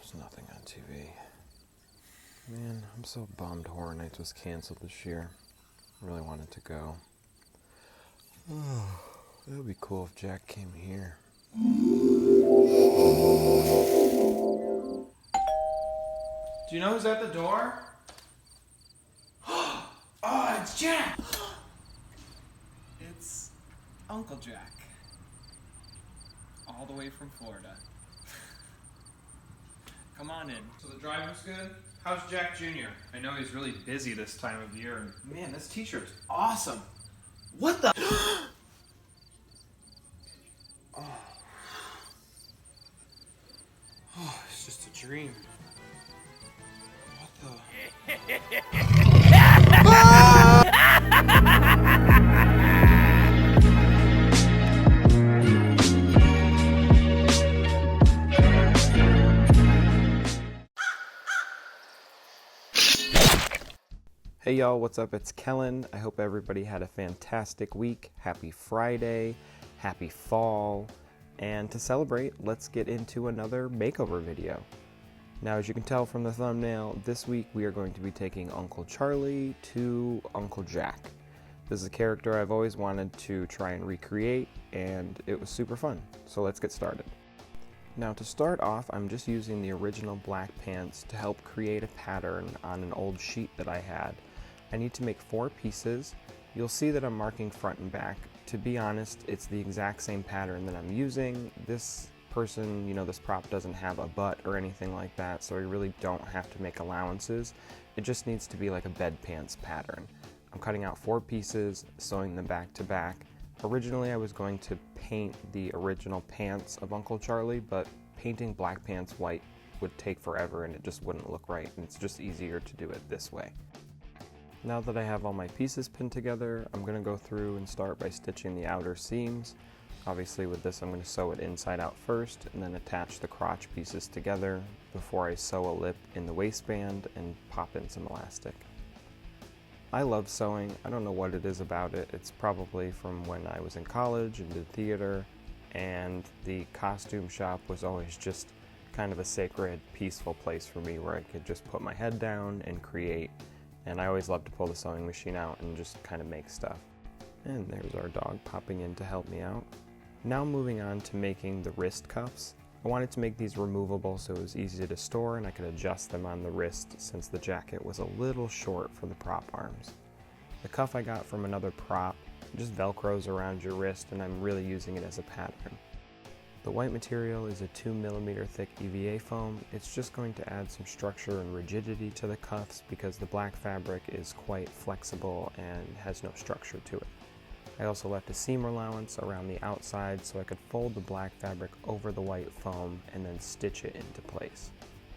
There's nothing on TV. Man, I'm so bummed Horror Nights was canceled this year. I really wanted to go. Oh, it would be cool if Jack came here. Do you know who's at the door? Oh, it's Jack! It's Uncle Jack. All the way from Florida. Come on in. So the drive was good? How's Jack Jr.? I know he's really busy this time of year, and man, this t-shirt's awesome. What the? Oh, it's just a dream. What the? Hey y'all, what's up? It's Kellen. I hope everybody had a fantastic week. Happy Friday, happy fall, and to celebrate, let's get into another makeover video. Now, as you can tell from the thumbnail, this week we are going to be taking Uncle Charlie to Uncle Jack. This is a character I've always wanted to try and recreate, and it was super fun. So let's get started. Now, to start off, I'm just using the original black pants to help create a pattern on an old sheet that I had. I need to make 4 pieces. You'll see that I'm marking front and back. To be honest, it's the exact same pattern that I'm using. This person, this prop doesn't have a butt or anything like that, so I really don't have to make allowances. It just needs to be like a bed pants pattern. I'm cutting out 4 pieces, sewing them back to back. Originally, I was going to paint the original pants of Uncle Charlie, but painting black pants white would take forever and it just wouldn't look right, and it's just easier to do it this way. Now that I have all my pieces pinned together, I'm going to go through and start by stitching the outer seams. Obviously with this I'm going to sew it inside out first and then attach the crotch pieces together before I sew a lip in the waistband and pop in some elastic. I love sewing. I don't know what it is about it. It's probably from when I was in college and did theater, and the costume shop was always just kind of a sacred, peaceful place for me where I could just put my head down and create. And I always love to pull the sewing machine out and just kind of make stuff. And there's our dog popping in to help me out. Now moving on to making the wrist cuffs. I wanted to make these removable so it was easy to store and I could adjust them on the wrist since the jacket was a little short for the prop arms. The cuff I got from another prop, just velcros around your wrist, and I'm really using it as a pattern. The white material is a 2mm thick EVA foam. It's just going to add some structure and rigidity to the cuffs because the black fabric is quite flexible and has no structure to it. I also left a seam allowance around the outside so I could fold the black fabric over the white foam and then stitch it into place.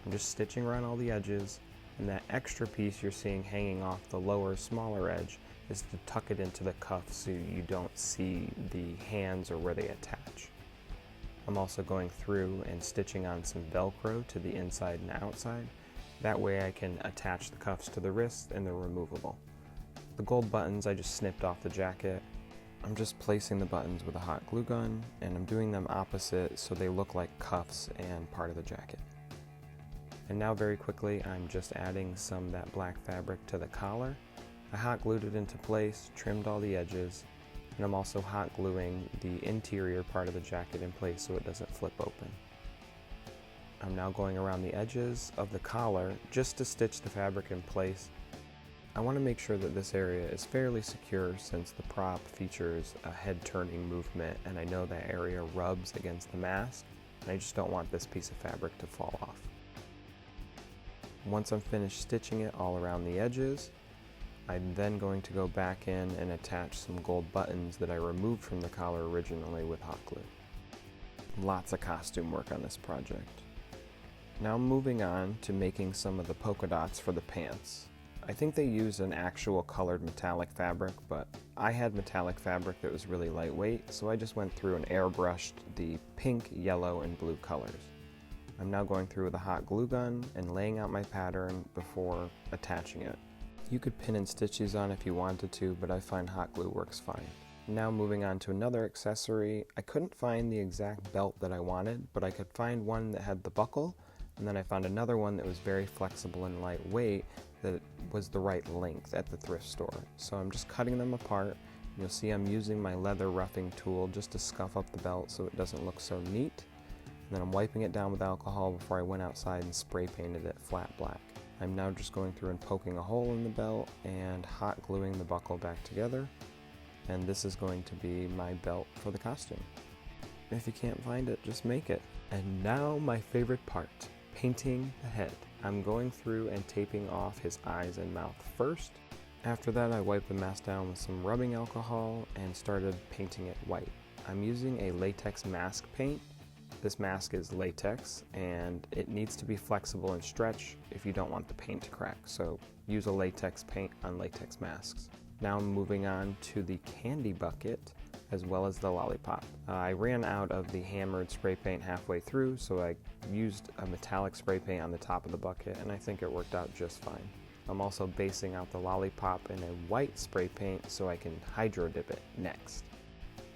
I'm just stitching around all the edges, and that extra piece you're seeing hanging off the lower, smaller edge is to tuck it into the cuff so you don't see the hands or where they attach. I'm also going through and stitching on some Velcro to the inside and outside. That way I can attach the cuffs to the wrist and they're removable. The gold buttons I just snipped off the jacket. I'm just placing the buttons with a hot glue gun, and I'm doing them opposite so they look like cuffs and part of the jacket. And now very quickly I'm just adding some of that black fabric to the collar. I hot glued it into place, trimmed all the edges, and I'm also hot gluing the interior part of the jacket in place so it doesn't flip open. I'm now going around the edges of the collar just to stitch the fabric in place. I want to make sure that this area is fairly secure since the prop features a head turning movement, and I know that area rubs against the mask, and I just don't want this piece of fabric to fall off. Once I'm finished stitching it all around the edges, I'm then going to go back in and attach some gold buttons that I removed from the collar originally with hot glue. Lots of costume work on this project. Now moving on to making some of the polka dots for the pants. I think they used an actual colored metallic fabric, but I had metallic fabric that was really lightweight, so I just went through and airbrushed the pink, yellow, and blue colors. I'm now going through with a hot glue gun and laying out my pattern before attaching it. You could pin and stitch these on if you wanted to, but I find hot glue works fine. Now moving on to another accessory. I couldn't find the exact belt that I wanted, but I could find one that had the buckle And then I found another one that was very flexible and lightweight that was the right length at the thrift store. So I'm just cutting them apart. You'll see I'm using my leather roughing tool just to scuff up the belt so it doesn't look so neat. And then I'm wiping it down with alcohol before I went outside and spray painted it flat black. I'm now just going through and poking a hole in the belt and hot gluing the buckle back together. And this is going to be my belt for the costume. If you can't find it, just make it. And now my favorite part, painting the head. I'm going through and taping off his eyes and mouth first. After that, I wiped the mask down with some rubbing alcohol and started painting it white. I'm using a latex mask paint. This mask is latex and it needs to be flexible and stretch if you don't want the paint to crack. So use a latex paint on latex masks. Now I'm moving on to the candy bucket as well as the lollipop. I ran out of the hammered spray paint halfway through, so I used a metallic spray paint on the top of the bucket and I think it worked out just fine. I'm also basing out the lollipop in a white spray paint so I can hydro dip it next.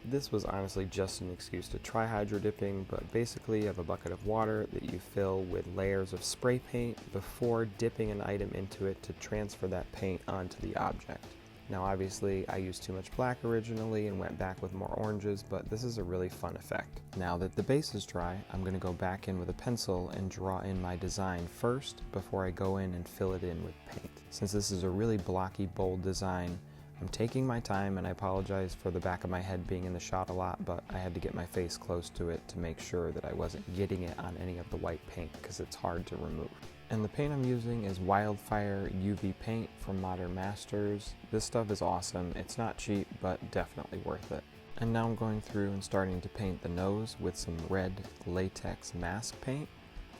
This was honestly just an excuse to try hydro dipping, but basically you have a bucket of water that you fill with layers of spray paint before dipping an item into it to transfer that paint onto the object. Now obviously I used too much black originally and went back with more oranges, but this is a really fun effect. Now that the base is dry, I'm going to go back in with a pencil and draw in my design first before I go in and fill it in with paint. Since this is a really blocky, bold design, I'm taking my time, and I apologize for the back of my head being in the shot a lot, but I had to get my face close to it to make sure that I wasn't getting it on any of the white paint because it's hard to remove. And the paint I'm using is Wildfire UV paint from Modern Masters. This stuff is awesome. It's not cheap, but definitely worth it. And now I'm going through and starting to paint the nose with some red latex mask paint.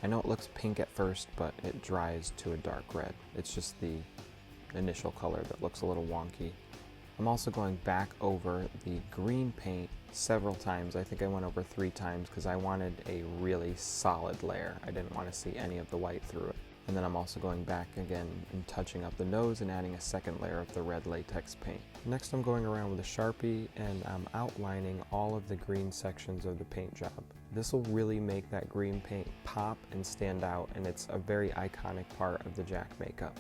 I know it looks pink at first, but it dries to a dark red. It's just the initial color that looks a little wonky. I'm also going back over the green paint several times. I think I went over 3 times because I wanted a really solid layer. I didn't want to see any of the white through it. And then I'm also going back again and touching up the nose and adding a second layer of the red latex paint. Next I'm going around with a Sharpie and I'm outlining all of the green sections of the paint job. This will really make that green paint pop and stand out, and it's a very iconic part of the Jack makeup.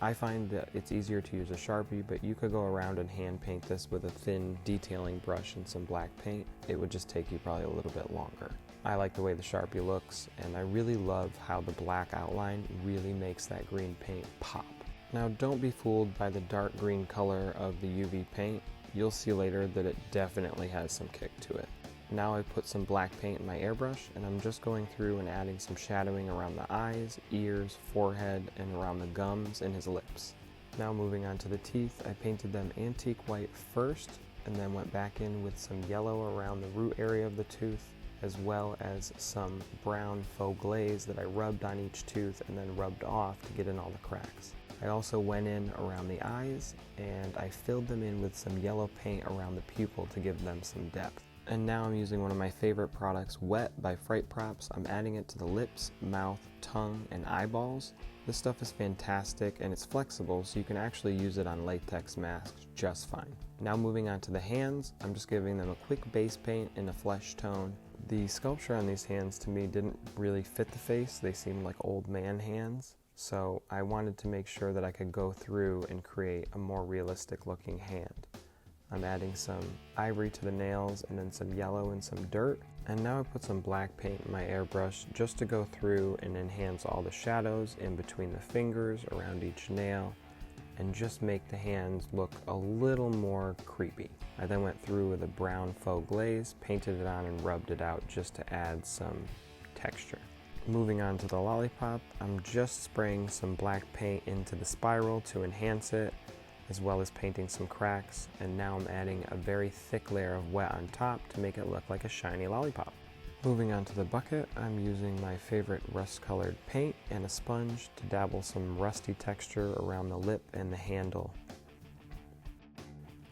I find that it's easier to use a Sharpie, but you could go around and hand paint this with a thin detailing brush and some black paint. It would just take you probably a little bit longer. I like the way the Sharpie looks, and I really love how the black outline really makes that green paint pop. Now don't be fooled by the dark green color of the UV paint. You'll see later that it definitely has some kick to it. Now I put some black paint in my airbrush, and I'm just going through and adding some shadowing around the eyes, ears, forehead, and around the gums and his lips. Now moving on to the teeth, I painted them antique white first, and then went back in with some yellow around the root area of the tooth, as well as some brown faux glaze that I rubbed on each tooth and then rubbed off to get in all the cracks. I also went in around the eyes, and I filled them in with some yellow paint around the pupil to give them some depth. And now I'm using one of my favorite products, Wet by Fright Props. I'm adding it to the lips, mouth, tongue, and eyeballs. This stuff is fantastic and it's flexible, so you can actually use it on latex masks just fine. Now moving on to the hands, I'm just giving them a quick base paint in a flesh tone. The sculpture on these hands to me didn't really fit the face. They seemed like old man hands. So I wanted to make sure that I could go through and create a more realistic looking hand. I'm adding some ivory to the nails and then some yellow and some dirt. And now I put some black paint in my airbrush just to go through and enhance all the shadows in between the fingers, around each nail, and just make the hands look a little more creepy. I then went through with a brown faux glaze, painted it on and rubbed it out just to add some texture. Moving on to the lollipop, I'm just spraying some black paint into the spiral to enhance it, as well as painting some cracks, and now I'm adding a very thick layer of wet on top to make it look like a shiny lollipop. Moving on to the bucket, I'm using my favorite rust-colored paint and a sponge to dabble some rusty texture around the lip and the handle.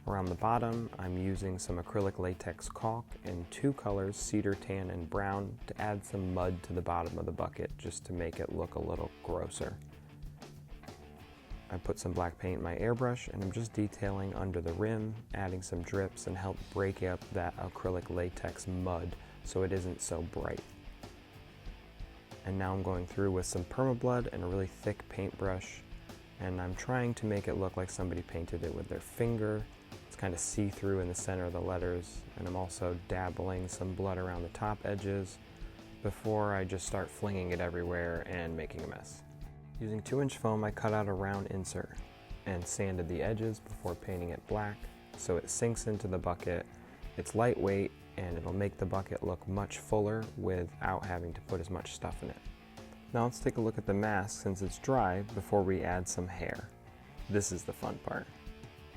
Around the bottom, I'm using some acrylic latex caulk in 2 colors, cedar tan and brown, to add some mud to the bottom of the bucket just to make it look a little grosser. I put some black paint in my airbrush and I'm just detailing under the rim, adding some drips and help break up that acrylic latex mud so it isn't so bright. And now I'm going through with some permablood and a really thick paintbrush, and I'm trying to make it look like somebody painted it with their finger. It's kind of see-through in the center of the letters, and I'm also dabbling some blood around the top edges before I just start flinging it everywhere and making a mess. Using 2-inch foam, I cut out a round insert and sanded the edges before painting it black so it sinks into the bucket. It's lightweight and it'll make the bucket look much fuller without having to put as much stuff in it. Now let's take a look at the mask since it's dry before we add some hair. This is the fun part.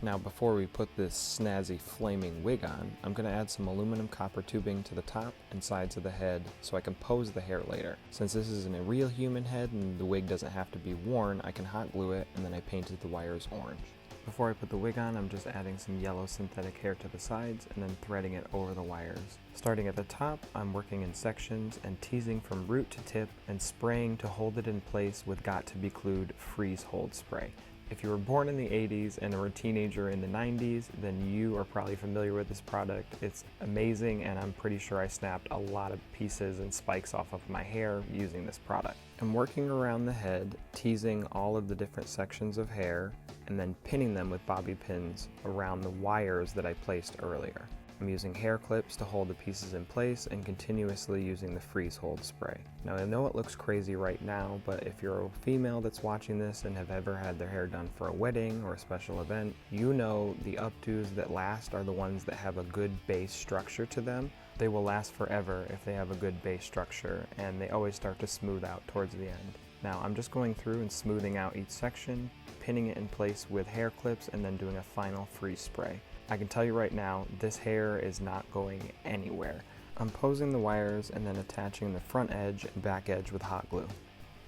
Now before we put this snazzy flaming wig on, I'm going to add some aluminum copper tubing to the top and sides of the head so I can pose the hair later. Since this isn't a real human head and the wig doesn't have to be worn, I can hot glue it and then I painted the wires orange. Before I put the wig on, I'm just adding some yellow synthetic hair to the sides and then threading it over the wires. Starting at the top, I'm working in sections and teasing from root to tip and spraying to hold it in place with got to be glued freeze hold spray. If you were born in the 80s and were a teenager in the 90s, then you are probably familiar with this product. It's amazing, and I'm pretty sure I snapped a lot of pieces and spikes off of my hair using this product. I'm working around the head, teasing all of the different sections of hair, and then pinning them with bobby pins around the wires that I placed earlier. I'm using hair clips to hold the pieces in place and continuously using the freeze hold spray. Now I know it looks crazy right now, but if you're a female that's watching this and have ever had their hair done for a wedding or a special event, you know the updos that last are the ones that have a good base structure to them. They will last forever if they have a good base structure, and they always start to smooth out towards the end. Now I'm just going through and smoothing out each section, pinning it in place with hair clips, and then doing a final freeze spray. I can tell you right now, this hair is not going anywhere. I'm posing the wires and then attaching the front edge and back edge with hot glue.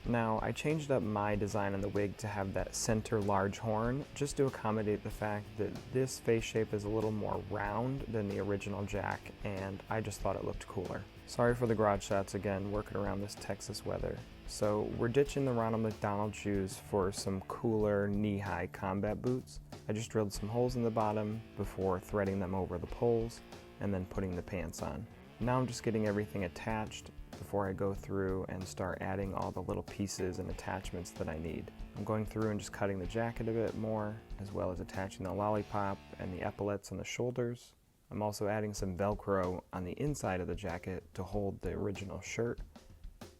Now, I changed up my design on the wig to have that center large horn, just to accommodate the fact that this face shape is a little more round than the original Jack, and I just thought it looked cooler. Sorry for the garage shots again, working around this Texas weather. So we're ditching the Ronald McDonald shoes for some cooler knee-high combat boots. I just drilled some holes in the bottom before threading them over the poles and then putting the pants on. Now I'm just getting everything attached before I go through and start adding all the little pieces and attachments that I need. I'm going through and just cutting the jacket a bit more, as well as attaching the lollipop and the epaulets on the shoulders. I'm also adding some Velcro on the inside of the jacket to hold the original shirt.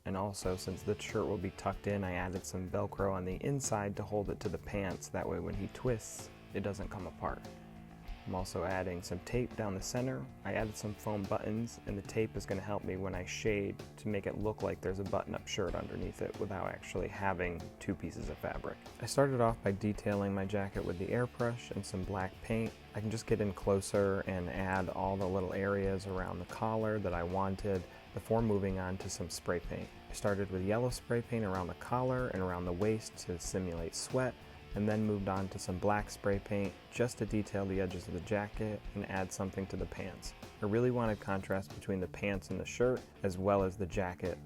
And also, since the shirt will be tucked in, I added some Velcro on the inside to hold it to the pants. That way when he twists, it doesn't come apart. I'm also adding some tape down the center. I added some foam buttons, and the tape is going to help me when I shade to make it look like there's a button-up shirt underneath it without actually having two pieces of fabric. I started off by detailing my jacket with the airbrush and some black paint. I can just get in closer and add all the little areas around the collar that I wanted before moving on to some spray paint. I started with yellow spray paint around the collar and around the waist to simulate sweat, and then moved on to some black spray paint just to detail the edges of the jacket and add something to the pants. I really wanted contrast between the pants and the shirt as well as the jacket.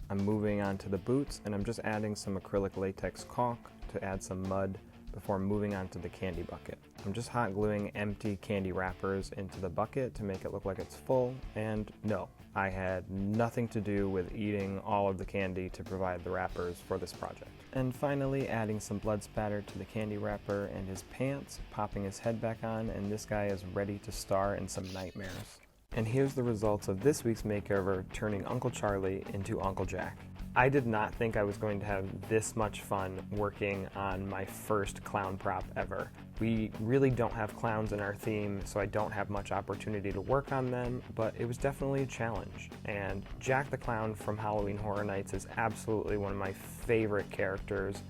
I'm moving on to the boots, and I'm just adding some acrylic latex caulk to add some mud before moving on to the candy bucket. I'm just hot gluing empty candy wrappers into the bucket to make it look like it's full, and no, I had nothing to do with eating all of the candy to provide the wrappers for this project. And finally, adding some blood spatter to the candy wrapper and his pants, popping his head back on, and this guy is ready to star in some nightmares. And here's the results of this week's makeover, turning Uncle Charlie into Uncle Jack. I did not think I was going to have this much fun working on my first clown prop ever. We really don't have clowns in our theme, so I don't have much opportunity to work on them, but it was definitely a challenge. And Jack the Clown from Halloween Horror Nights is absolutely one of my favorite characters.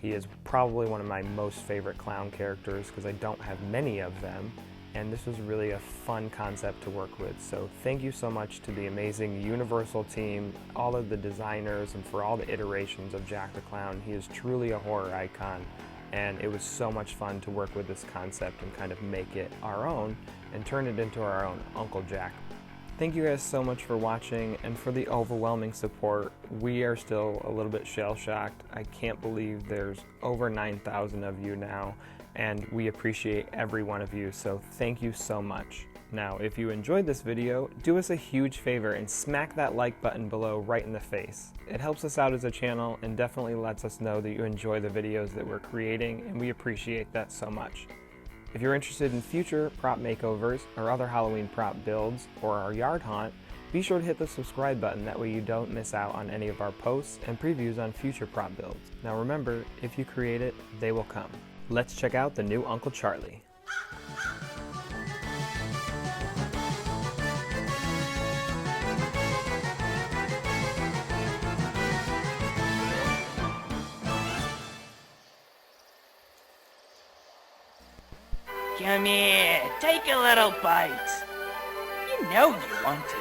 He is probably one of my most favorite clown characters because I don't have many of them. And this was really a fun concept to work with. So thank you so much to the amazing Universal team, all of the designers, and for all the iterations of Jack the Clown. He is truly a horror icon, and it was so much fun to work with this concept and kind of make it our own and turn it into our own Uncle Jack. Thank you guys so much for watching and for the overwhelming support. We are still a little bit shell-shocked. I can't believe there's over 9,000 of you now, and we appreciate every one of you, so thank you so much. Now, if you enjoyed this video, do us a huge favor and smack that like button below right in the face. It helps us out as a channel and definitely lets us know that you enjoy the videos that we're creating, and we appreciate that so much. If you're interested in future prop makeovers or other Halloween prop builds or our yard haunt, be sure to hit the subscribe button, that way you don't miss out on any of our posts and previews on future prop builds. Now remember, if you create it, they will come. Let's check out the new Uncle Charlie. Come here, take a little bite. You know you want to.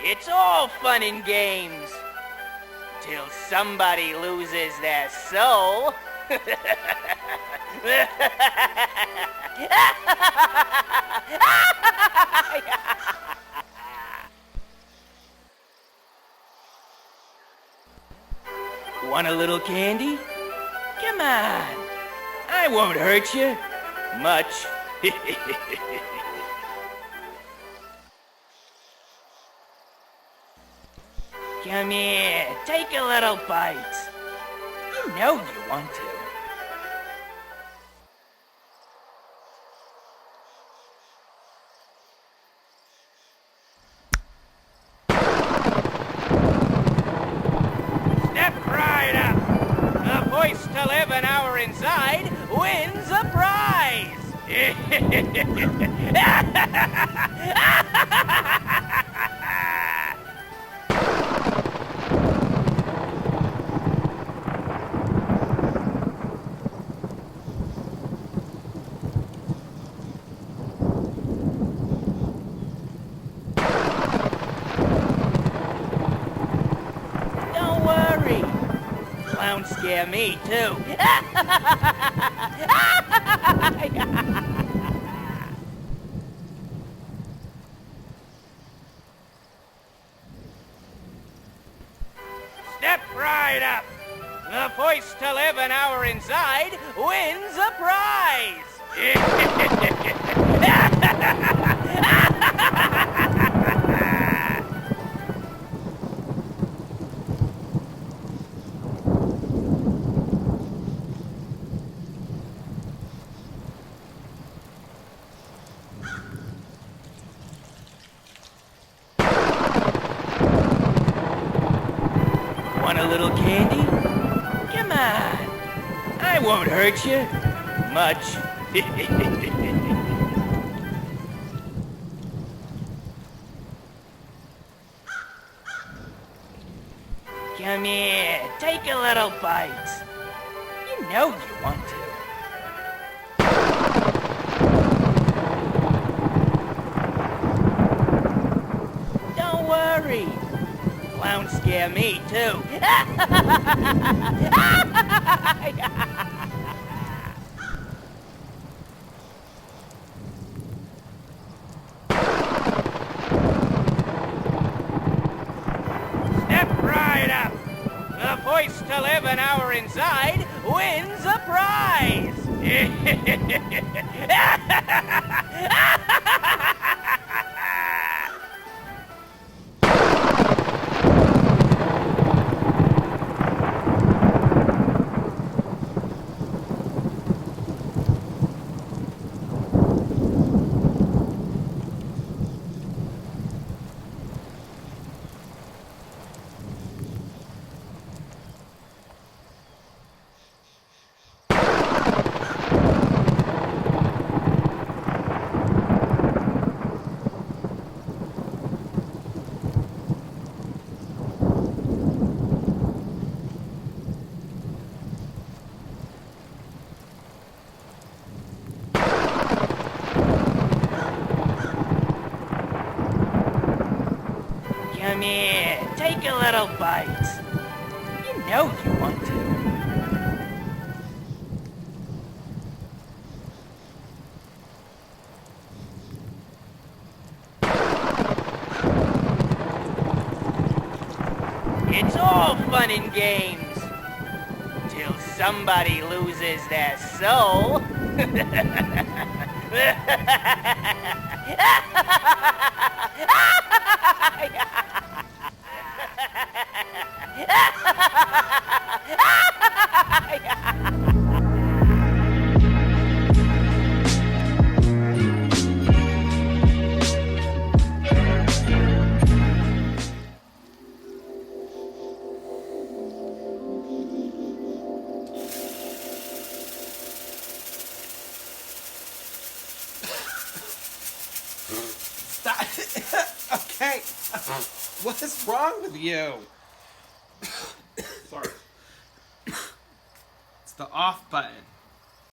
It's all fun and games, till somebody loses their soul. Want a little candy? Come on, I won't hurt you much. Come here, take a little bite. You know you want to. Step right up. The voice to live an hour inside wins a prize. Clowns scare me, too. Step right up. The voice to live an hour inside wins a prize. Want a little candy? Come on, I won't hurt you much. Come here, take a little bite. You know you want to. Don't worry. Clowns scare me, too. Step right up. The voice to live an hour inside wins a prize. Come here, take a little bite. You know you It's all fun and games. Till somebody loses their soul. Stop. Okay. What is wrong with you? Sorry. It's the off button.